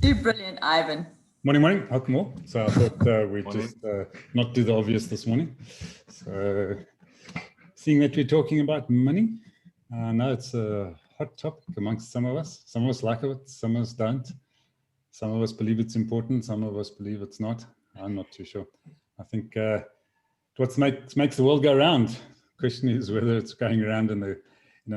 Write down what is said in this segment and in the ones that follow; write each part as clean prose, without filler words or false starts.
You're brilliant, Ivan. Morning, morning. Welcome all. So I thought we'd just not do the obvious this morning. So seeing that we're talking about money, I know it's a hot topic amongst some of us. Some of us like it, some of us don't. Some of us believe it's important, some of us believe it's not. I'm not too sure. I think what makes the world go round. The question is whether it's going around in a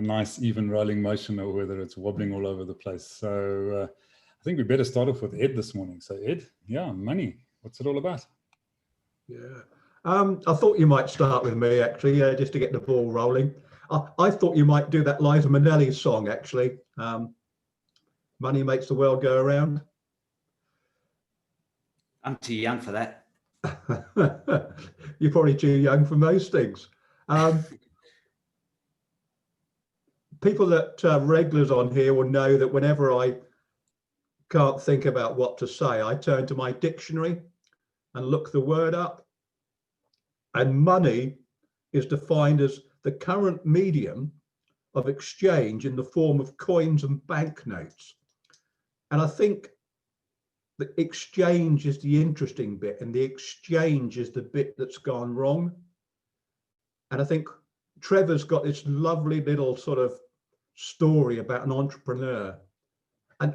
nice, even rolling motion or whether it's wobbling all over the place. So I think we better start off with Ed this morning. So Ed, yeah, money, what's it all about? Yeah, I thought you might start with me actually, just to get the ball rolling. I thought you might do that Liza Minnelli song actually. Money makes the world go around. I'm too young for that. You're probably too young for most things. People that regulars on here will know that whenever I can't think about what to say, I turn to my dictionary and look the word up. And money is defined as the current medium of exchange in the form of coins and banknotes. And I think the exchange is the interesting bit, and the exchange is the bit that's gone wrong. And I think Trevor's got this lovely little sort of story about an entrepreneur.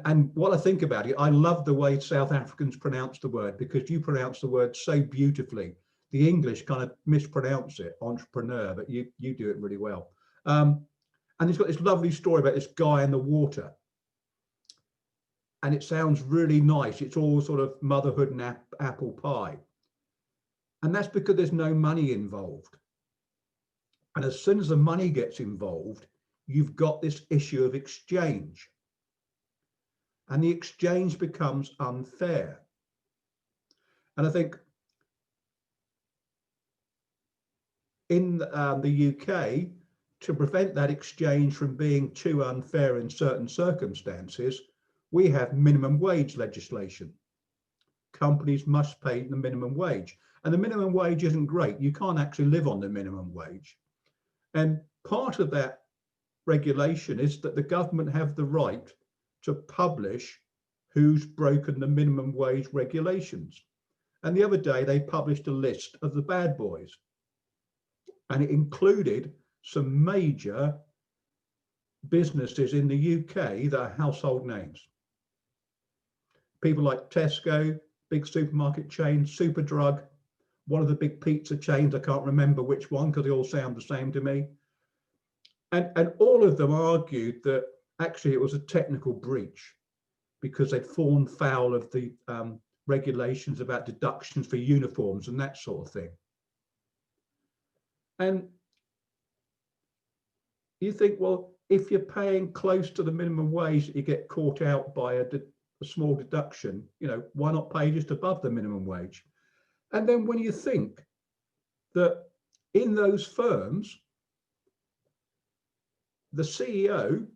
And what I think about it, I love the way South Africans pronounce the word, because you pronounce the word so beautifully. The English kind of mispronounce it, entrepreneur, but you do it really well. And he's got this lovely story about this guy in the water. And it sounds really nice. It's all sort of motherhood and apple pie. And that's because there's no money involved. And as soon as the money gets involved, you've got this issue of exchange. And the exchange becomes unfair. And I think in the UK, to prevent that exchange from being too unfair in certain circumstances, we have minimum wage legislation. Companies must pay the minimum wage. And the minimum wage isn't great. You can't actually live on the minimum wage. And part of that regulation is that the government have the right to publish who's broken the minimum wage regulations. And the other day they published a list of the bad boys. And it included some major businesses in the UK that are household names. People like Tesco, big supermarket chains, Superdrug, one of the big pizza chains, I can't remember which one because they all sound the same to me. And all of them argued that actually it was a technical breach because they'd fallen foul of the regulations about deductions for uniforms and that sort of thing. And you think, well, if you're paying close to the minimum wage that you get caught out by a small deduction, you know, why not pay just above the minimum wage? And then when you think that in those firms, the CEO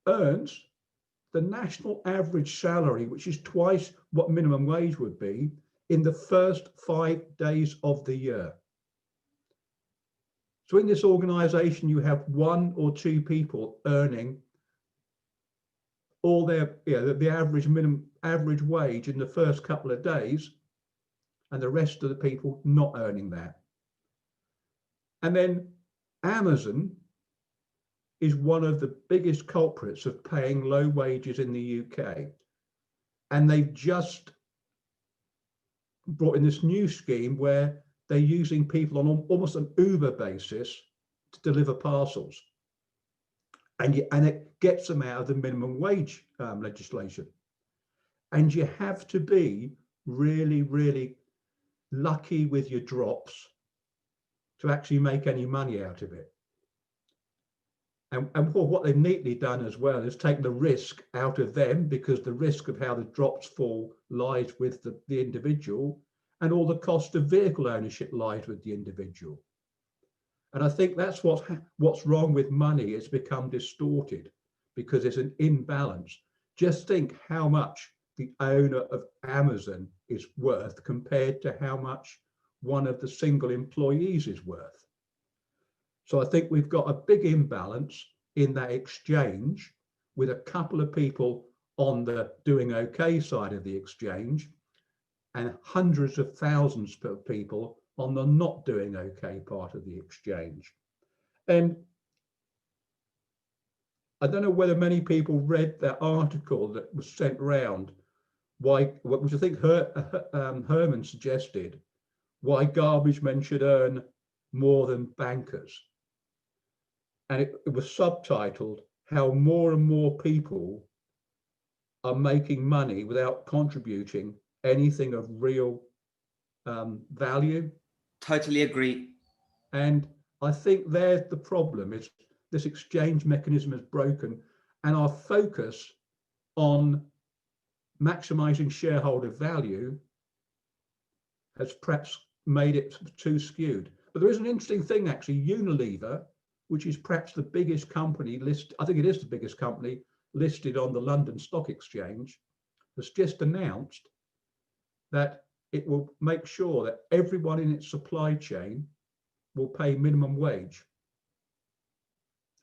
earns the national average salary, which is twice what minimum wage would be, in the first 5 days of the year. So in this organization, you have 1 or 2 people earning all their, the average wage in the first couple of days, and the rest of the people not earning that. And then Amazon is one of the biggest culprits of paying low wages in the UK. And they've just brought in this new scheme where they're using people on almost an Uber basis to deliver parcels. And it gets them out of the minimum wage legislation. And you have to be really, really lucky with your drops to actually make any money out of it. And what they've neatly done as well is take the risk out of them, because the risk of how the drops fall lies with the individual, and all the cost of vehicle ownership lies with the individual. And I think that's what's wrong with money. It's become distorted because there's an imbalance. Just think how much the owner of Amazon is worth compared to how much one of the single employees is worth. So I think we've got a big imbalance in that exchange with a couple of people on the doing okay side of the exchange and hundreds of thousands of people on the not doing okay part of the exchange. And I don't know whether many people read that article that was sent round, which I think Herman suggested, why garbage men should earn more than bankers. And it was subtitled, How More and More People Are Making Money Without Contributing Anything of Real value. Totally agree. And I think there's the problem, is this exchange mechanism is broken, and our focus on maximizing shareholder value has perhaps made it too skewed. But there is an interesting thing, actually. Unilever, which is perhaps the biggest company I think it is the biggest company listed on the London Stock Exchange, has just announced that it will make sure that everyone in its supply chain will pay minimum wage.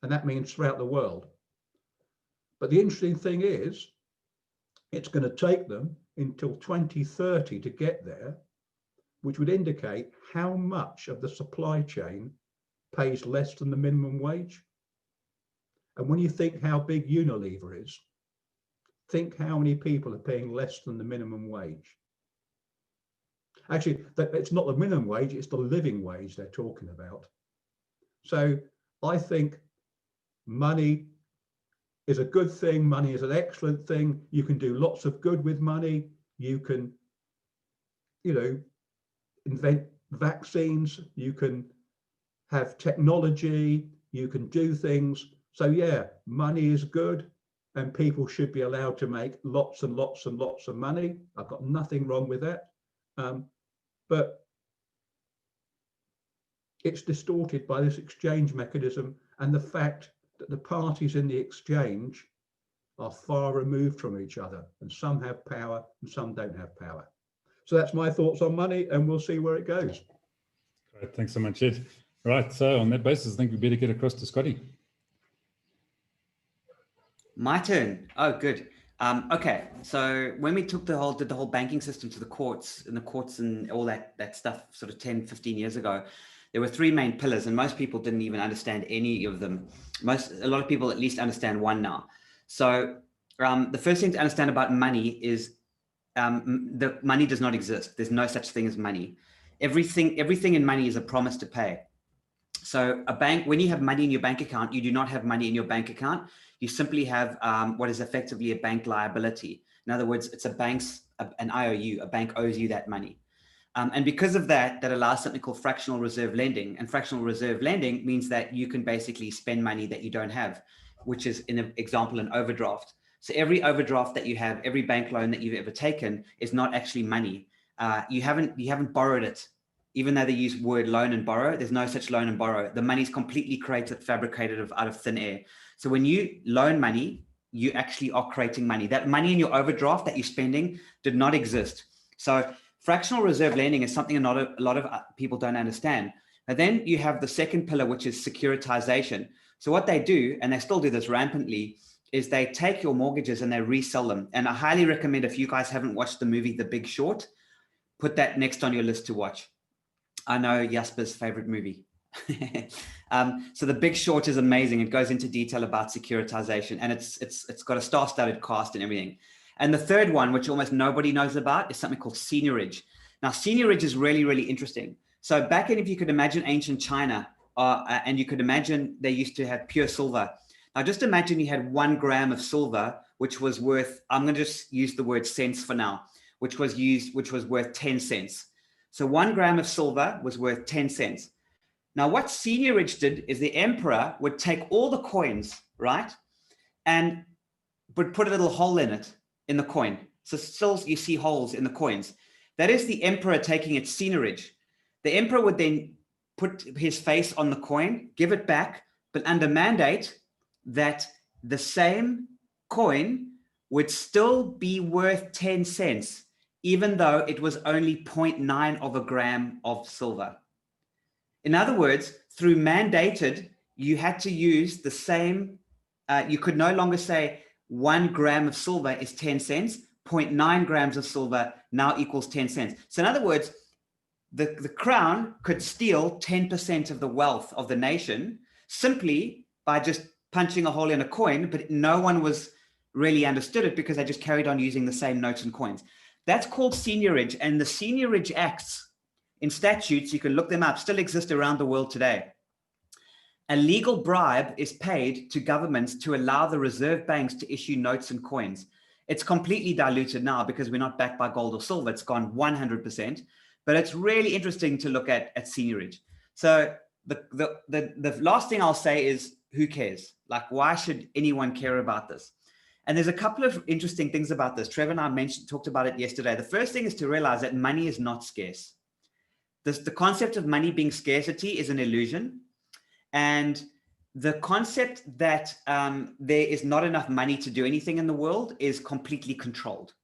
And that means throughout the world. But the interesting thing is, it's going to take them until 2030 to get there, which would indicate how much of the supply chain pays less than the minimum wage. And when you think how big Unilever is, think how many people are paying less than the minimum wage. Actually, it's not the minimum wage, it's the living wage they're talking about. So I think money is a good thing. Money is an excellent thing. You can do lots of good with money. You can, invent vaccines. You can have technology. You can do things. So yeah, money is good, and people should be allowed to make lots and lots and lots of money. I've got nothing wrong with that. But it's distorted by this exchange mechanism and the fact that the parties in the exchange are far removed from each other, and some have power and some don't have power. So that's my thoughts on money, and we'll see where it goes. Great, thanks so much, Ed. Right, so on that basis, I think we better get across to Scotty. My turn. Oh, good. Okay, so when we did the whole banking system to the courts and all that stuff sort of 10, 15 years ago, there were three main pillars, and most people didn't even understand any of them. A lot of people at least understand one now. So the first thing to understand about money is the money does not exist. There's no such thing as money. Everything in money is a promise to pay. So a bank, when you have money in your bank account, you do not have money in your bank account. You simply have what is effectively a bank liability. In other words, it's an IOU. A bank owes you that money. And because of that allows something called fractional reserve lending. And fractional reserve lending means that you can basically spend money that you don't have, which is, in an example, an overdraft. So every overdraft that you have, every bank loan that you've ever taken is not actually money. You haven't borrowed it. Even though they use word loan and borrow, there's no such loan and borrow. The money is completely created, fabricated out of thin air. So when you loan money, you actually are creating money. That money in your overdraft that you're spending did not exist. So fractional reserve lending is something a lot of people don't understand. And then you have the second pillar, which is securitization. So what they do, and they still do this rampantly, is they take your mortgages and they resell them. And I highly recommend, if you guys haven't watched the movie The Big Short, put that next on your list to watch. I know Jasper's favorite movie. So The Big Short is amazing. It goes into detail about securitization, and it's got a star-studded cast and everything. And the third one, which almost nobody knows about, is something called seigniorage. Now, seigniorage is really, really interesting. So back in, if you could imagine ancient China, and you could imagine they used to have pure silver. Now, just imagine you had 1 gram of silver, which was worth, I'm going to just use the word cents for now, which was worth 10 cents. So 1 gram of silver was worth 10 cents. Now, what seigniorage did is the emperor would take all the coins, right, and would put a little hole in it, in the coin. So still you see holes in the coins. That is the emperor taking its seigniorage. The emperor would then put his face on the coin, give it back, but under mandate that the same coin would still be worth 10 cents, even though it was only 0.9 of a gram of silver. In other words, through mandated, you had to use the same, you could no longer say, 1 gram of silver is 10 cents, 0.9 grams of silver now equals 10 cents. So in other words, the crown could steal 10% of the wealth of the nation simply by just punching a hole in a coin, but no one was really understood it because they just carried on using the same notes and coins. That's called seigniorage, and the seigniorage acts in statutes, you can look them up, still exist around the world today. A legal bribe is paid to governments to allow the reserve banks to issue notes and coins. It's completely diluted now because we're not backed by gold or silver. It's gone 100%, but it's really interesting to look at seigniorage. So the last thing I'll say is, who cares? Like, why should anyone care about this? And there's a couple of interesting things about this. Trevor and I talked about it yesterday. The first thing is to realize that money is not scarce. The concept of money being scarcity is an illusion. And the concept that there is not enough money to do anything in the world is completely controlled.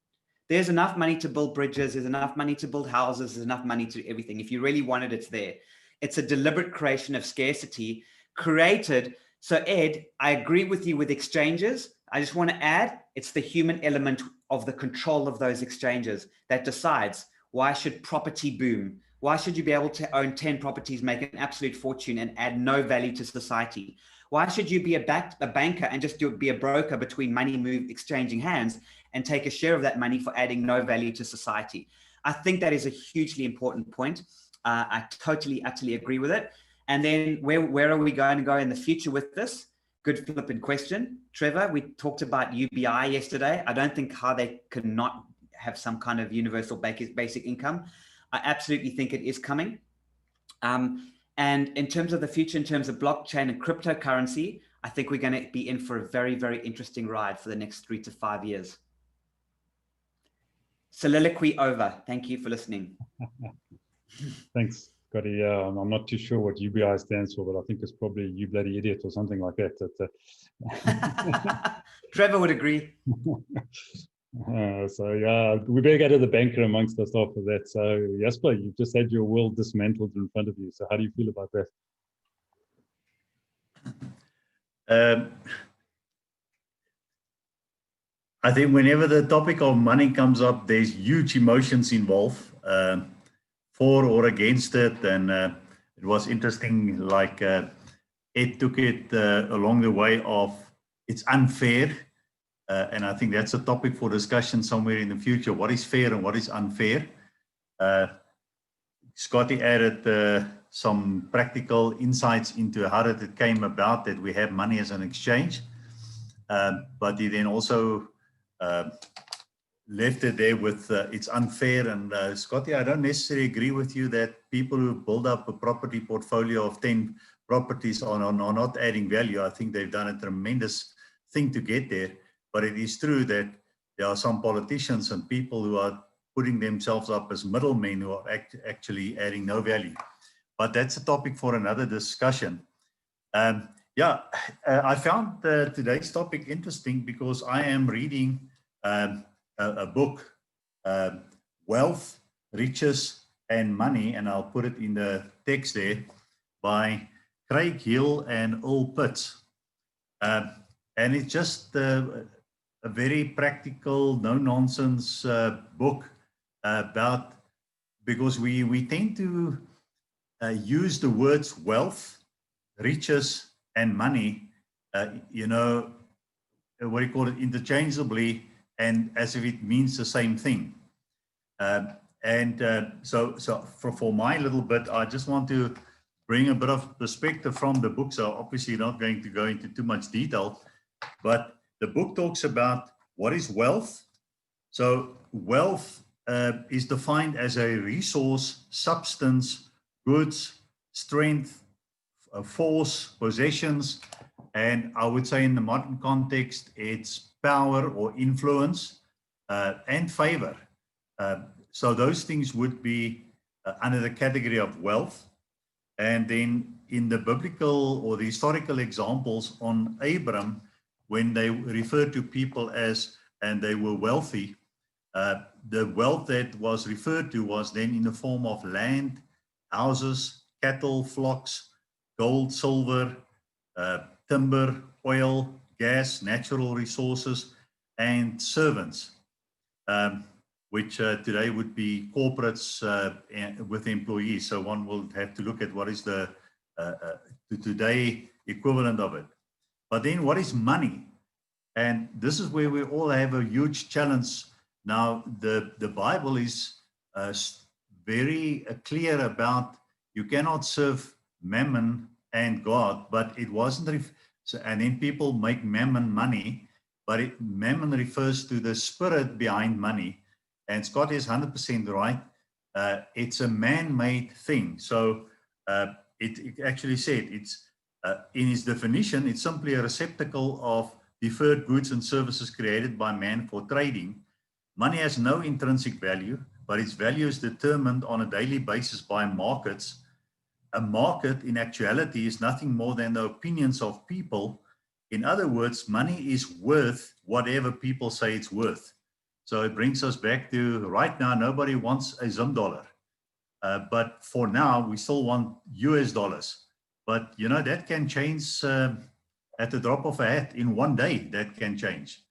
There's enough money to build bridges. There's enough money to build houses. There's enough money to everything. If you really want it, it's there. It's a deliberate creation of scarcity created. So Ed, I agree with you with exchanges. I just want to add, it's the human element of the control of those exchanges that decides, why should property boom? Why should you be able to own 10 properties, make an absolute fortune and add no value to society? Why should you be a banker and just be a broker between money exchanging hands and take a share of that money for adding no value to society? I think that is a hugely important point. I totally, utterly agree with it. And then where are we going to go in the future with this? Good flipping question. Trevor, we talked about UBI yesterday. I don't think how they cannot have some kind of universal basic income. I absolutely think it is coming. And in terms of the future, in terms of blockchain and cryptocurrency, I think we're going to be in for a very, very interesting ride for the next 3 to 5 years. Soliloquy over. Thank you for listening. Thanks, Scotty. I'm not too sure what UBI stands for, but I think it's probably you bloody idiot or something like that. Trevor would agree. So yeah, we better go to the banker amongst us after that. So Jasper, you've just had your world dismantled in front of you. So how do you feel about that? I think whenever the topic of money comes up, there's huge emotions involved, for or against it. And it was interesting, like Ed took it along the way of it's unfair. And I think that's a topic for discussion somewhere in the future. What is fair and what is unfair? Scotty added some practical insights into how did it came about that we have money as an exchange. But he then also left it there with it's unfair. And Scotty, I don't necessarily agree with you that people who build up a property portfolio of 10 properties are not adding value. I think they've done a tremendous thing to get there. But it is true that there are some politicians and people who are putting themselves up as middlemen who are actually adding no value. But that's a topic for another discussion. I found today's topic interesting because I am reading a book, Wealth, Riches and Money, and I'll put it in the text there, by Craig Hill and Earl Pitts. And it's just a very practical, no-nonsense book about, because we tend to use the words wealth, riches, and money, what do you call it, interchangeably, and as if it means the same thing. So for my little bit, I just want to bring a bit of perspective from the book. So obviously not going to go into too much detail, but the book talks about what is wealth. So wealth is defined as a resource, substance, goods, strength, force, possessions, and I would say in the modern context, it's power or influence and favor. So those things would be under the category of wealth. And then in the biblical or the historical examples on Abram, when they referred to people as, and they were wealthy, the wealth that was referred to was then in the form of land, houses, cattle, flocks, gold, silver, timber, oil, gas, natural resources, and servants, which today would be corporates with employees. So one will have to look at what is the today equivalent of it. But then what is money? And this is where we all have a huge challenge. Now, the Bible is very clear about you cannot serve mammon and God, but it wasn't. And then people make mammon money, but mammon refers to the spirit behind money. And Scott is 100% right. It's a man-made thing. So it actually said it's in its definition, it's simply a receptacle of deferred goods and services created by man for trading. Money has no intrinsic value, but its value is determined on a daily basis by markets. A market in actuality is nothing more than the opinions of people. In other words, money is worth whatever people say it's worth. So it brings us back to right now, nobody wants a Zim dollar. But for now, we still want US dollars. But, you know, that can change at the drop of a hat in one day. That can change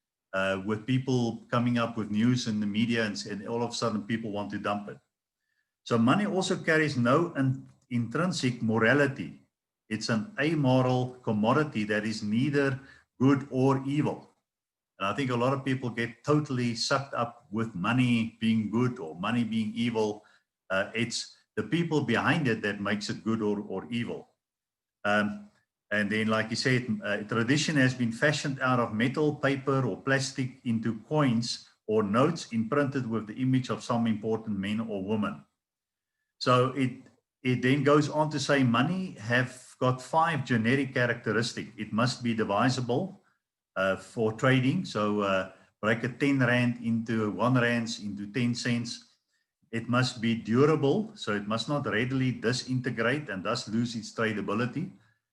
with people coming up with news in the media and all of a sudden people want to dump it. So money also carries no intrinsic morality. It's an amoral commodity that is neither good or evil. And I think a lot of people get totally sucked up with money being good or money being evil. It's the people behind it that makes it good or evil. And then, like you said, tradition has been fashioned out of metal, paper, or plastic into coins or notes imprinted with the image of some important man or woman. So it then goes on to say money have got 5 generic characteristics. It must be divisible for trading. So break a 10 Rand into 1 Rand into 10 cents. It must be durable. So it must not readily disintegrate and thus lose its tradability.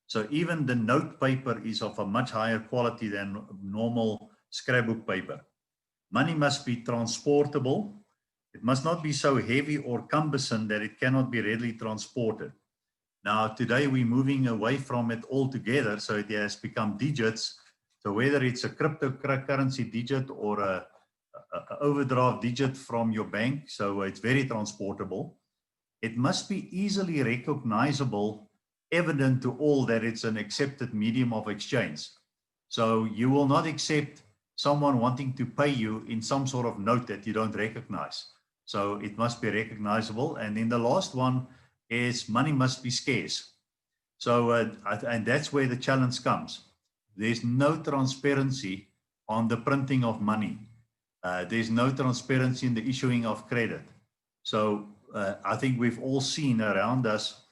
So even the note paper is of a much higher quality than normal scrapbook paper. Money must be transportable. It must not be so heavy or cumbersome that it cannot be readily transported. Now, today we're moving away from it altogether, so it has become digits. So whether it's a cryptocurrency digit or a overdraft digit from your bank, so it's very transportable. It must be easily recognizable, evident to all that it's an accepted medium of exchange. So you will not accept someone wanting to pay you in some sort of note that you don't recognize. So it must be recognizable. And then the last one is money must be scarce. So, and that's where the challenge comes. There's no transparency on the printing of money. There's no transparency in the issuing of credit. So I think we've all seen around us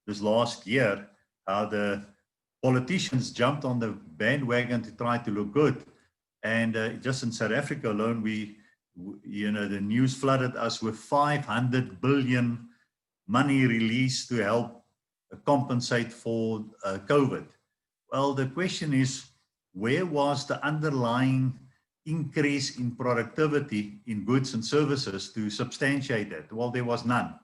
this last year how the politicians jumped on the bandwagon to try to look good. And just in South Africa alone, the news flooded us with 500 billion money released to help compensate for COVID. Well, the question is, where was the underlying increase in productivity in goods and services to substantiate that? Well, there was none.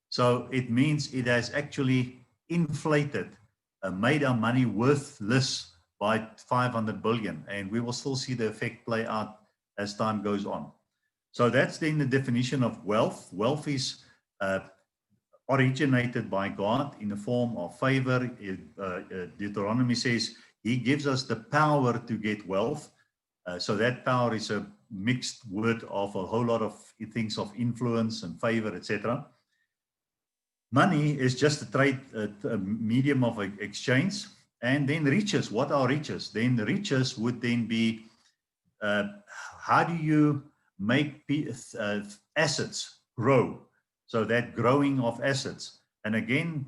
So it means it has actually inflated, made our money worthless by 500 billion. And we will still see the effect play out as time goes on. So that's then the definition of wealth. Wealth is originated by God in the form of favor. Deuteronomy says he gives us the power to get wealth. So that power is a mixed word of a whole lot of things of influence and favor, etc. Money is just a trade, a medium of exchange. And then riches, what are riches? Then the riches would then be, how do you make assets grow? So that growing of assets. And again,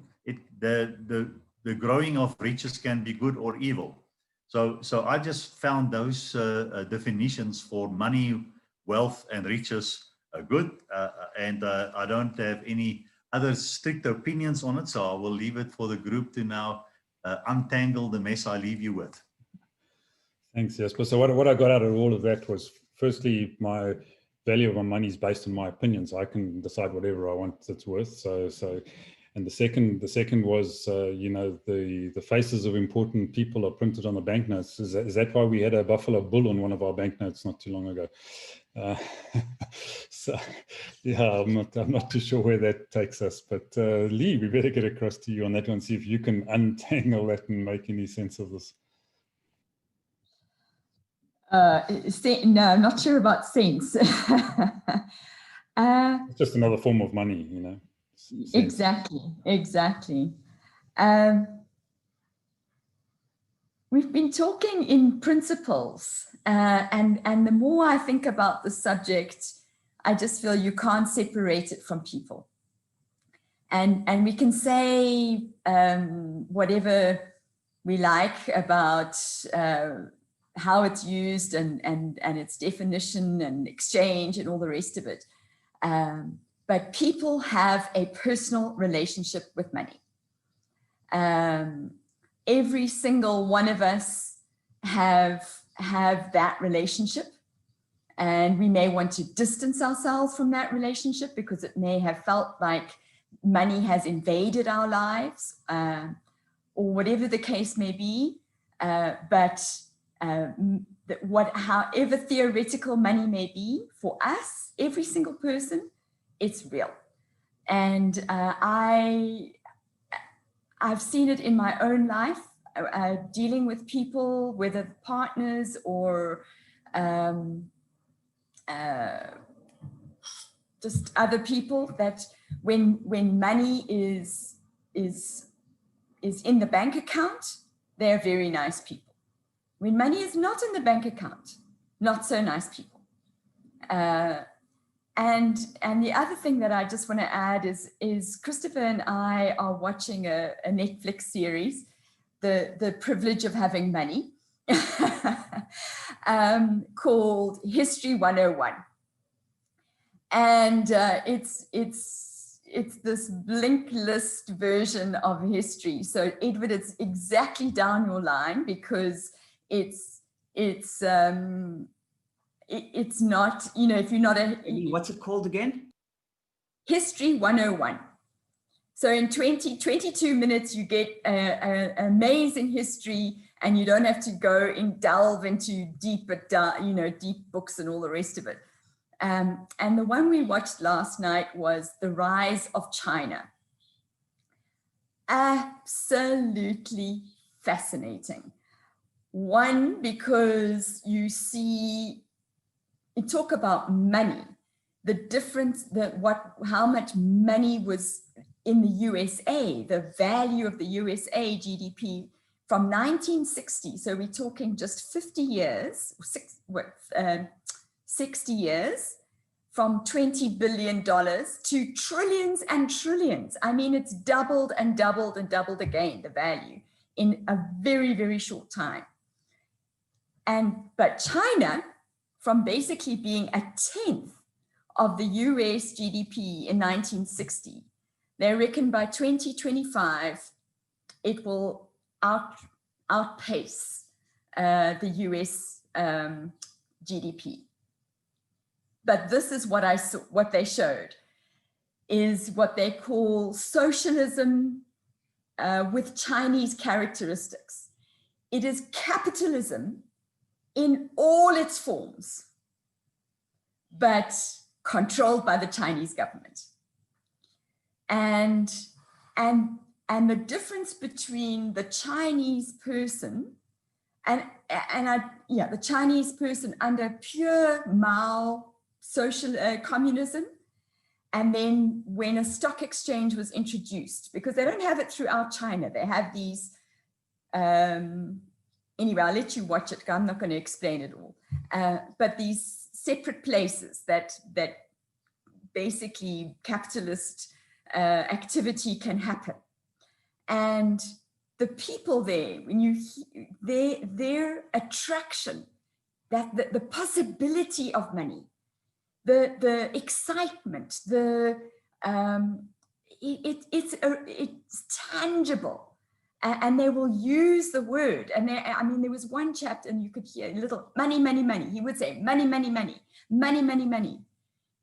the growing of riches can be good or evil. So I just found those definitions for money, wealth, and riches good. And I don't have any other strict opinions on it. So I will leave it for the group to now untangle the mess I leave you with. Thanks, Jasper. So what I got out of all of that was, firstly, my value of my money is based on my opinions. I can decide whatever I want it's worth. So And the second was, you know, the faces of important people are printed on the banknotes. Is that why we had a buffalo bull on one of our banknotes not too long ago? So yeah, I'm not too sure where that takes us, but Lee, we better get across to you on that one, see if you can untangle that and make any sense of this. No, I'm not sure about sense. It's just another form of money, you know. Sense. Exactly. We've been talking in principles, and the more I think about the subject, I just feel you can't separate it from people. And we can say whatever we like about how it's used and its definition and exchange and all the rest of it. But people have a personal relationship with money. Every single one of us have that relationship, and we may want to distance ourselves from that relationship because it may have felt like money has invaded our lives, or whatever the case may be. However theoretical money may be, for us, every single person, it's real. And I've seen it in my own life, dealing with people, whether partners or just other people, that when money is in the bank account, they're very nice people. When money is not in the bank account, not so nice people. And the other thing that I just want to add is Christopher and I are watching a Netflix series, The Privilege of Having Money, called History 101. And it's this blink list version of history. So Edward, it's exactly down your line, because it's not, you know, if you're not a... What's it called again? History 101. So in 22 minutes, you get an amazing history, and you don't have to go and delve into deep books and all the rest of it. And the one we watched last night was The Rise of China. Absolutely fascinating. One, because you talk about money, the difference, how much money was in the USA, the value of the USA GDP from 1960. So we're talking just 50 years, 60 years, from $20 billion to trillions and trillions. I mean, it's doubled and doubled and doubled again, the value, in a very, very short time. But China, from basically being a 10th of the US GDP in 1960, they reckon by 2025, it will outpace the US GDP. But this is what they showed, is what they call socialism with Chinese characteristics. It is capitalism in all its forms, but controlled by the Chinese government. And the difference between the Chinese person the Chinese person under pure Mao social communism, and then when a stock exchange was introduced, because they don't have it throughout China, they have these, anyway, I'll let you watch it, I'm not going to explain it all, but these separate places that basically capitalist activity can happen. And the people there, when their attraction, that the possibility of money, the excitement, it's tangible, and they will use the word. And I mean, there was one chapter, and you could hear a little money, money, money. He would say money, money, money, money, money, money.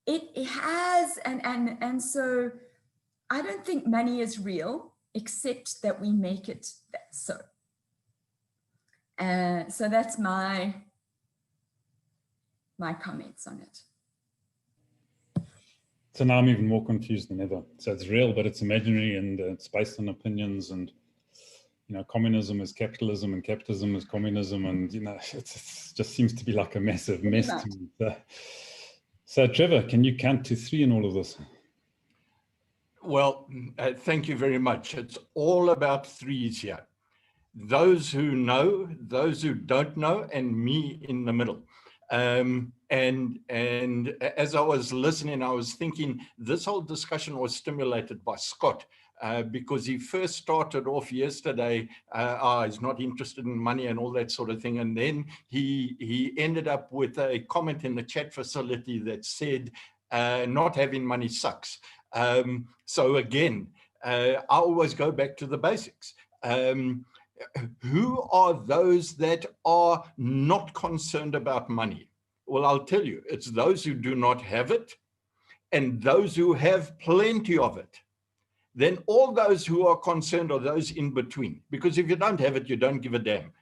It has, and so I don't think money is real, except that we make it so. So that's my comments on it. So now I'm even more confused than ever. So it's real, but it's imaginary, and it's based on opinions, and communism is capitalism and capitalism is communism, and it just seems to be like a massive mess to me. So Trevor, can you count to 3 in all of this? Well, thank you very much. It's all about 3s here. Those who know, those who don't know, and me in the middle. And as I was listening, I was thinking this whole discussion was stimulated by Scott, because he first started off yesterday, he's not interested in money and all that sort of thing. And then he ended up with a comment in the chat facility that said, not having money sucks. So again, I always go back to the basics. Who are those that are not concerned about money? Well, I'll tell you, it's those who do not have it and those who have plenty of it. Then all those who are concerned are those in between, because if you don't have it, you don't give a damn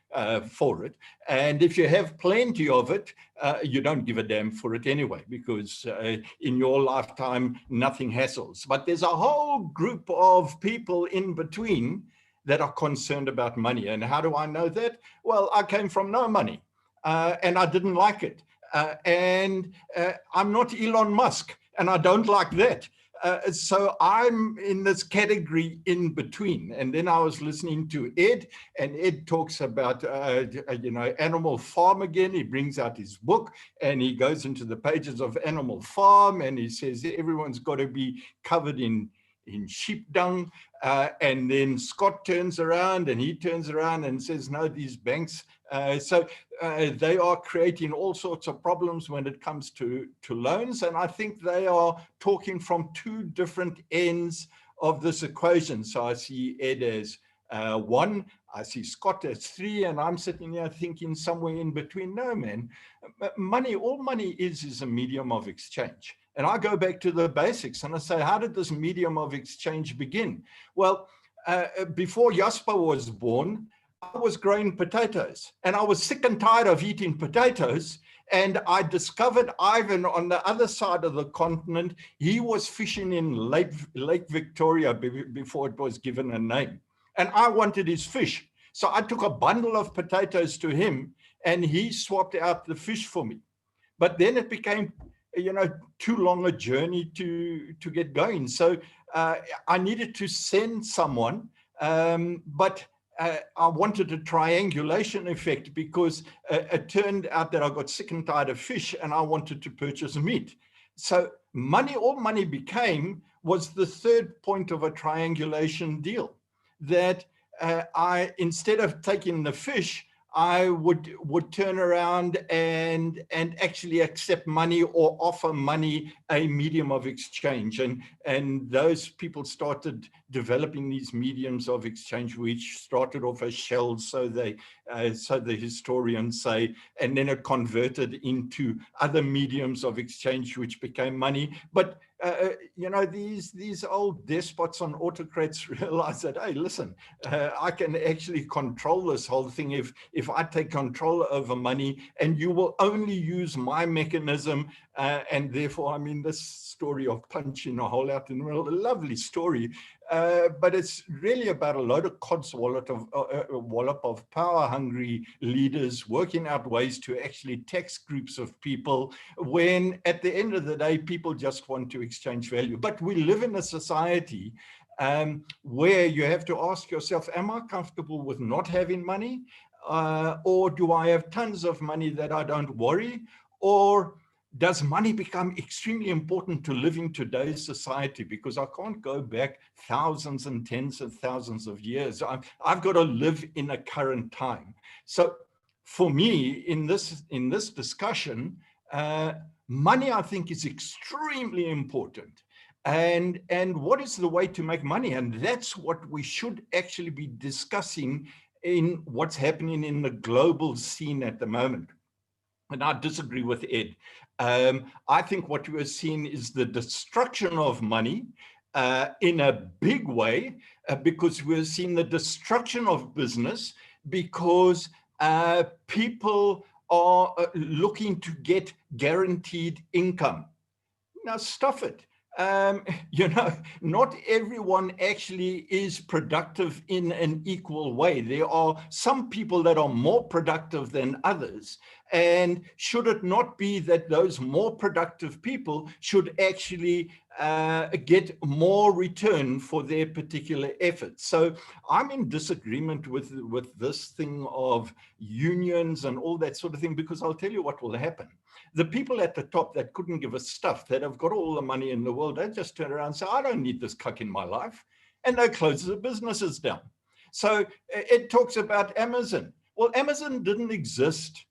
for it. And if you have plenty of it, you don't give a damn for it anyway, because in your lifetime, nothing hassles. But there's a whole group of people in between that are concerned about money. And how do I know that? Well, I came from no money and I didn't like it. I'm not Elon Musk and I don't like that. So I'm in this category in between. And then I was listening to Ed, and Ed talks about, Animal Farm again. He brings out his book and he goes into the pages of Animal Farm and he says everyone's got to be covered in sheep dung. And then Scott turns around and says, no, these banks. So they are creating all sorts of problems when it comes to loans. And I think they are talking from 2 different ends of this equation. So I see Ed as 1, I see Scott as 3, and I'm sitting here thinking somewhere in between. No, man, all money is a medium of exchange. And I go back to the basics and I say, how did this medium of exchange begin? Well, before Jasper was born, I was growing potatoes and I was sick and tired of eating potatoes. And I discovered Ivan on the other side of the continent. He was fishing in Lake Victoria before it was given a name. And I wanted his fish. So I took a bundle of potatoes to him and he swapped out the fish for me. But then it became, too long a journey to get going. So I needed to send someone, but I wanted a triangulation effect because it turned out that I got sick and tired of fish and I wanted to purchase meat. So all money became was the 3rd point of a triangulation deal, that instead of taking the fish, I would turn around and actually accept money or offer money a medium of exchange. And those people started developing these mediums of exchange, which started off as shells, so the historians say, and then it converted into other mediums of exchange, which became money. But these old despots and autocrats realize that, hey, listen, I can actually control this whole thing if I take control over money, and you will only use my mechanism. And therefore, this story of punching a hole out in the middle, a lovely story, but it's really about a load of codswallop of power-hungry leaders working out ways to actually tax groups of people when, at the end of the day, people just want to exchange value. But we live in a society where you have to ask yourself, am I comfortable with not having money? Or do I have tons of money that I don't worry? Or does money become extremely important to live in today's society? Because I can't go back thousands and tens of thousands of years. I've got to live in a current time. So for me, in this discussion, money, I think, is extremely important. And what is the way to make money? And that's what we should actually be discussing in what's happening in the global scene at the moment. And I disagree with Ed. I think what we are seeing is the destruction of money in a big way, because we're seeing the destruction of business, because people are looking to get guaranteed income. Now, stuff it. You know, not everyone actually is productive in an equal way. There are some people that are more productive than others. And should it not be that those more productive people should actually get more return for their particular efforts? So I'm in disagreement with this thing of unions and all that sort of thing, because I'll tell you what will happen. The people at the top that couldn't give a stuff, that have got all the money in the world, they just turn around and say, I don't need this cuck in my life. And they close the businesses down. So it talks about Amazon. Well, Amazon didn't exist.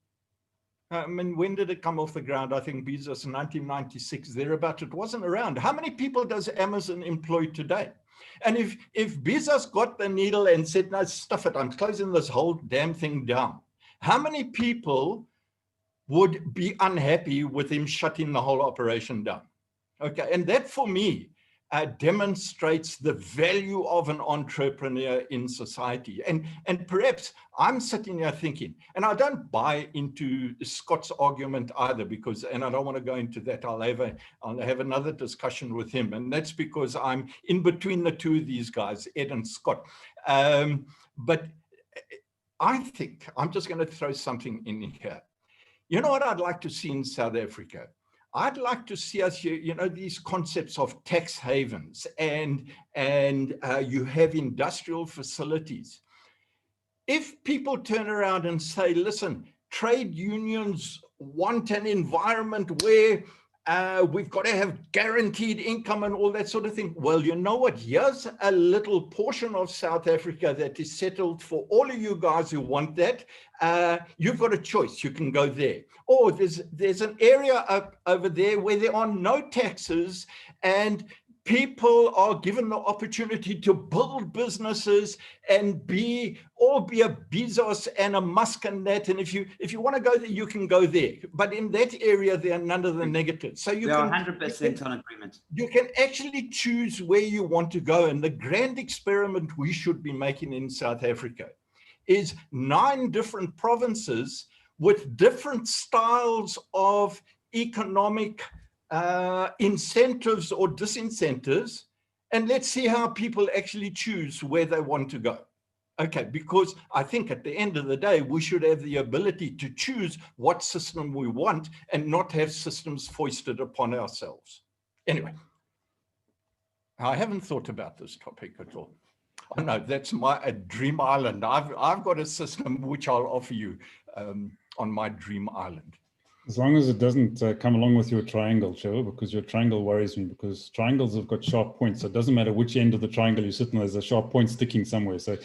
I mean, when did it come off the ground? I think Bezos in 1996, thereabout. It wasn't around. How many people does Amazon employ today? And if Bezos got the needle and said, no, stuff it, I'm closing this whole damn thing down, how many people would be unhappy with him shutting the whole operation down? Okay, and that for me demonstrates the value of an entrepreneur in society. And perhaps I'm sitting here thinking, and I don't buy into Scott's argument either, because, and I don't want to go into that, I'll have another discussion with him, and that's because I'm in between the two of these guys, Ed and Scott. But I think I'm just going to throw something in here. You know what I'd like to see in South Africa? I'd like to see us, you know, these concepts of tax havens, and you have industrial facilities. If people turn around and say, listen, trade unions want an environment where we've got to have guaranteed income and all that sort of thing. Well, you know what? Here's a little portion of South Africa that is settled for all of you guys who want that. You've got a choice. You can go there. Or there's an area up over there where there are no taxes, and people are given the opportunity to build businesses and be a Bezos and a Musk and that. And if you want to go there, you can go there. But in that area, there are none of the negatives. So you are can 100% on agreement. You can actually choose where you want to go. And the grand experiment we should be making in South Africa is 9 different provinces with different styles of economic incentives or disincentives, and let's see how people actually choose where they want to go. Okay, because I think at the end of the day, we should have the ability to choose what system we want and not have systems foisted upon ourselves. Anyway, I haven't thought about this topic at all. Oh no, that's my dream island. I've got a system which I'll offer you on my dream island. As long as it doesn't come along with your triangle, Trevor, because your triangle worries me, because triangles have got sharp points. So it doesn't matter which end of the triangle you sit in, there's a sharp point sticking somewhere. So,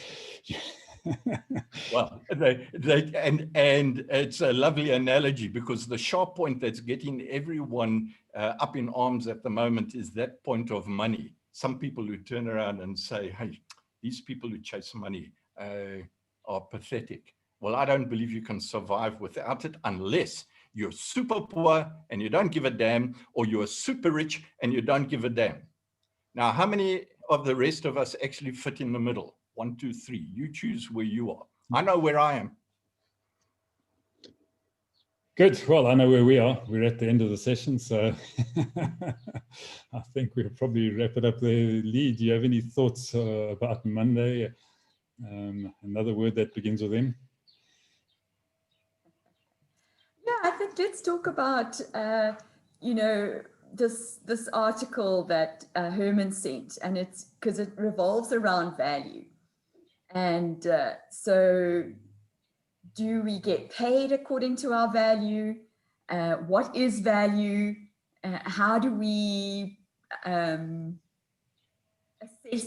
well, and it's a lovely analogy, because the sharp point that's getting everyone up in arms at the moment is that point of money. Some people who turn around and say, hey, these people who chase money are pathetic. Well, I don't believe you can survive without it unless you're super poor and you don't give a damn, or you're super rich and you don't give a damn. Now, how many of the rest of us actually fit in the middle? 1, 2, 3. You choose where you are. I know where I am. good. Well, I know where we are. We're at the end of the session, so I think we'll probably wrap it up there. Lee, do you have any thoughts about Monday? Another word that begins with M? Yeah, I think let's talk about, you know, this article that Herman sent, and it's because it revolves around value. And so do we get paid according to our value? What is value? How do we assess,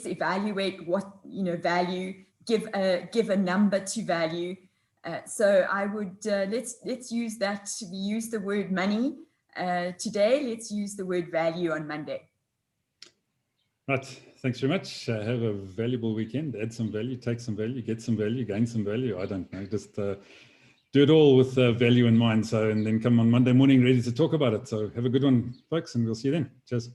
evaluate what, you know, value, give a number to value? So I would, let's use that. We use the word money today. Let's use the word value on Monday. Right. Thanks very much. Have a valuable weekend. Add some value, take some value, get some value, gain some value. I don't know. Just do it all with value in mind. So, and then come on Monday morning ready to talk about it. So have a good one, folks, and we'll see you then. Cheers.